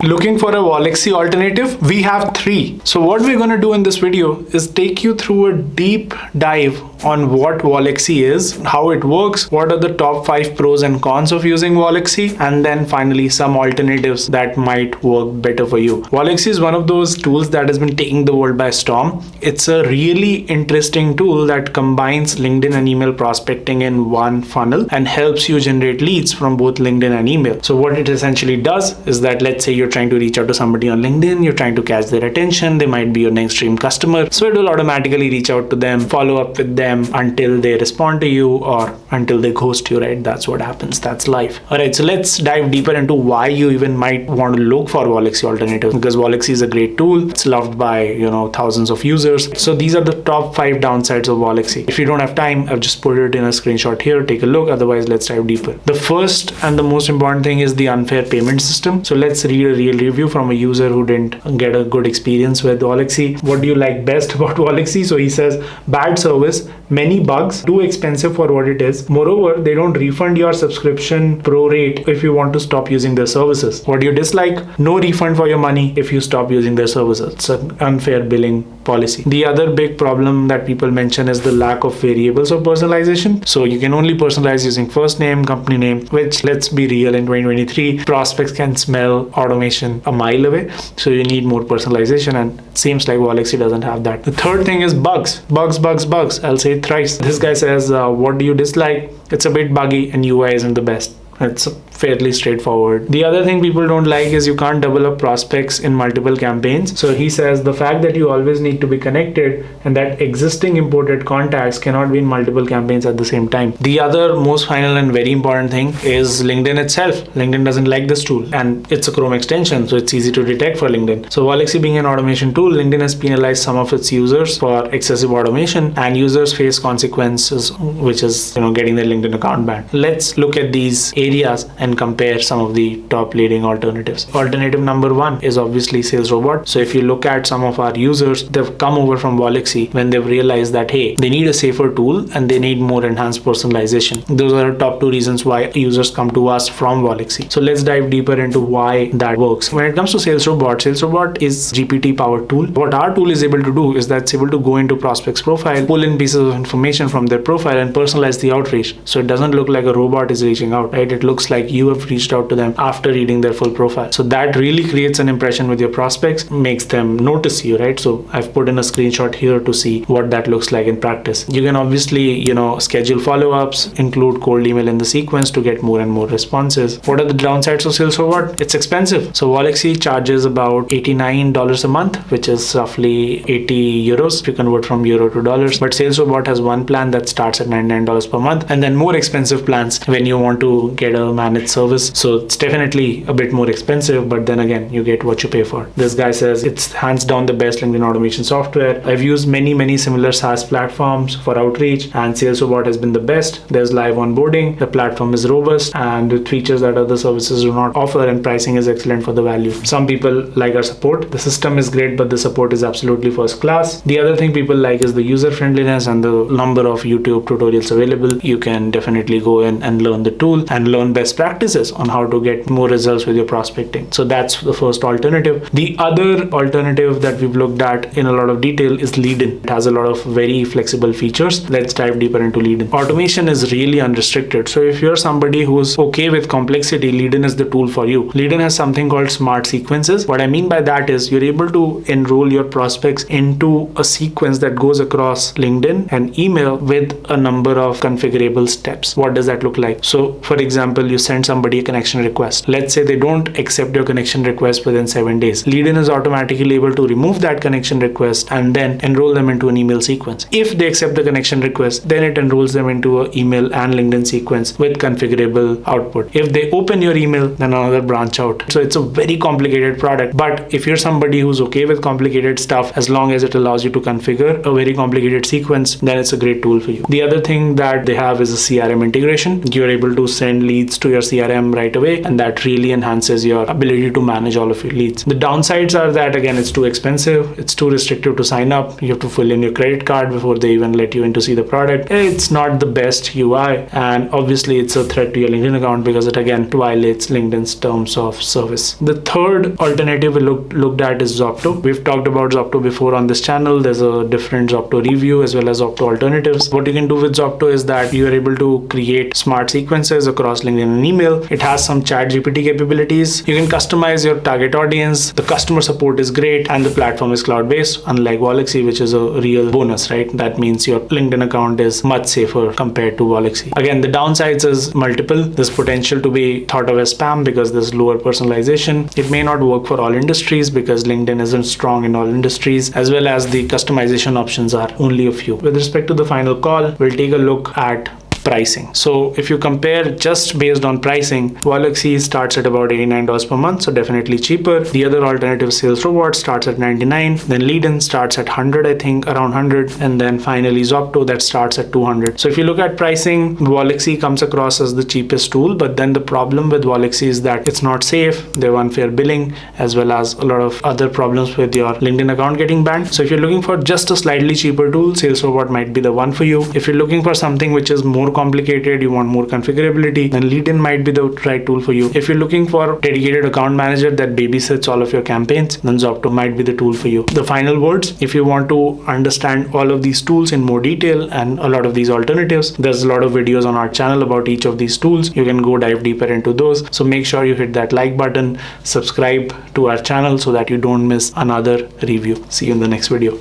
Looking for a Waalaxy alternative? We have three. So what we're going to do in this video is take you through a deep dive on what Waalaxy is, how it works, what are the top 5 pros and cons of using Waalaxy, and then finally some alternatives that might work better for you. Waalaxy is one of those tools that has been taking the world by storm. It's a really interesting tool that combines LinkedIn and email prospecting in one funnel and helps you generate leads from both LinkedIn and email. So what it essentially does is that, let's say you're trying to reach out to somebody on LinkedIn, you're trying to catch their attention, they might be your next dream customer. So it will automatically reach out to them, follow up with them until they respond to you or until they ghost you, right? That's what happens. That's life. All right, so let's dive deeper into why you even might want to look for Waalaxy alternatives, because Waalaxy is a great tool. It's loved by, thousands of users. So these are the top 5 downsides of Waalaxy. If you don't have time, I've just put it in a screenshot here. Take a look. Otherwise, let's dive deeper. The first and the most important thing is the unfair payment system. So let's read a real review from a user who didn't get a good experience with Waalaxy. What do you like best about Waalaxy? So he says, bad service, many bugs, too expensive for what it is. Moreover, they don't refund your subscription pro rate if you want to stop using their services. What do you dislike? No refund for your money if you stop using their services. It's an unfair billing policy. The other big problem that people mention is the lack of variables of personalization. So you can only personalize using first name, company name, which, let's be real, in 2023, prospects can smell automation a mile away. So you need more personalization, and it seems like Waalaxy doesn't have that. The third thing is bugs. Bugs. I'll say it thrice. This guy says, what do you dislike? It's a bit buggy and UI isn't the best. It's fairly straightforward. The other thing people don't like is you can't double up prospects in multiple campaigns. So he says the fact that you always need to be connected and that existing imported contacts cannot be in multiple campaigns at the same time. The other most final and very important thing is LinkedIn itself. LinkedIn doesn't like this tool, and it's a Chrome extension, so it's easy to detect for LinkedIn. So Waalaxy being an automation tool, LinkedIn has penalized some of its users for excessive automation, and users face consequences, which is getting their LinkedIn account banned. Let's look at these areas and compare some of the top leading alternatives. Alternative number 1 is obviously Salesrobot. So if you look at some of our users, they've come over from Waalaxy when they've realized that, hey, they need a safer tool and they need more enhanced personalization. Those are the top 2 reasons why users come to us from Waalaxy. So let's dive deeper into why that works. When it comes to Salesrobot is GPT powered tool. What our tool is able to do is that it's able to go into prospect's profile, pull in pieces of information from their profile and personalize the outreach. So it doesn't look like a robot is reaching out, right? It looks like you have reached out to them after reading their full profile. So that really creates an impression with your prospects, makes them notice you, right? So I've put in a screenshot here to see what that looks like in practice. You can obviously, schedule follow-ups, include cold email in the sequence to get more and more responses. What are the downsides of Salesrobot? It's expensive. So Waalaxy charges about $89 a month, which is roughly 80 euros if you convert from euro to dollars. But Salesrobot has one plan that starts at $99 per month, and then more expensive plans when you want to get a managed service. So it's definitely a bit more expensive, but then again, you get what you pay for. This guy says it's hands down the best LinkedIn automation software. I've used many similar SaaS platforms for outreach, and Salesrobot has been the best. There's live onboarding, the platform is robust, and with features that other services do not offer, and pricing is excellent for the value. Some people like our support. The system is great, but the support is absolutely first class. The other thing people like is the user friendliness and the number of YouTube tutorials available. You can definitely go in and learn the tool and learn best practices on how to get more results with your prospecting. So that's the first alternative. The other alternative that we've looked at in a lot of detail is LeadIn. It has a lot of very flexible features. Let's dive deeper into LeadIn. Automation is really unrestricted. So if you're somebody who's okay with complexity, LeadIn is the tool for you. LeadIn has something called smart sequences. What I mean by that is you're able to enroll your prospects into a sequence that goes across LinkedIn and email with a number of configurable steps. What does that look like? So for example, you send somebody a connection request. Let's say they don't accept your connection request within 7 days. LeadIn is automatically able to remove that connection request and then enroll them into an email sequence. If they accept the connection request, then it enrolls them into an email and LinkedIn sequence with configurable output. If they open your email, then another branch out. So it's a very complicated product. But if you're somebody who's okay with complicated stuff, as long as it allows you to configure a very complicated sequence, then it's a great tool for you. The other thing that they have is a CRM integration. You're able to send leads to your CRM right away, and that really enhances your ability to manage all of your leads. The downsides are that, again, it's too expensive, it's too restrictive to sign up, you have to fill in your credit card before they even let you in to see the product. It's not the best UI, and obviously it's a threat to your LinkedIn account because it again violates LinkedIn's terms of service. The third alternative we looked at is Zopto. We've talked about Zopto before on this channel. There's a different Zopto review as well as Zopto alternatives. What you can do with Zopto is that you are able to create smart sequences across LinkedIn and email. It has some chat GPT capabilities. You can customize your target audience. The customer support is great, and the platform is cloud-based, unlike Waalaxy, which is a real bonus, right? That means your LinkedIn account is much safer compared to Waalaxy. Again, the downsides is multiple. There's potential to be thought of as spam because there's lower personalization. It may not work for all industries because LinkedIn isn't strong in all industries, as well as the customization options are only a few. With respect to the final call, we'll take a look at pricing. So if you compare just based on pricing, Waalaxy starts at about $89 per month, so definitely cheaper. The other alternative, Salesrobot, starts at $99. Then LeadIn starts at $100, I think, around $100, and then finally Zopto, that starts at $200. So if you look at pricing, Waalaxy comes across as the cheapest tool, but then the problem with Waalaxy is that it's not safe. They have unfair billing, as well as a lot of other problems with your LinkedIn account getting banned. So if you're looking for just a slightly cheaper tool, Salesrobot might be the one for you. If you're looking for something which is more complicated, you want more configurability, then LeadIn might be the right tool for you. If you're looking for a dedicated account manager that babysits all of your campaigns, then Zopto might be the tool for you. The final words, if you want to understand all of these tools in more detail and a lot of these alternatives, there's a lot of videos on our channel about each of these tools. You can go dive deeper into those. So make sure you hit that like button, subscribe to our channel so that you don't miss another review. See you in the next video.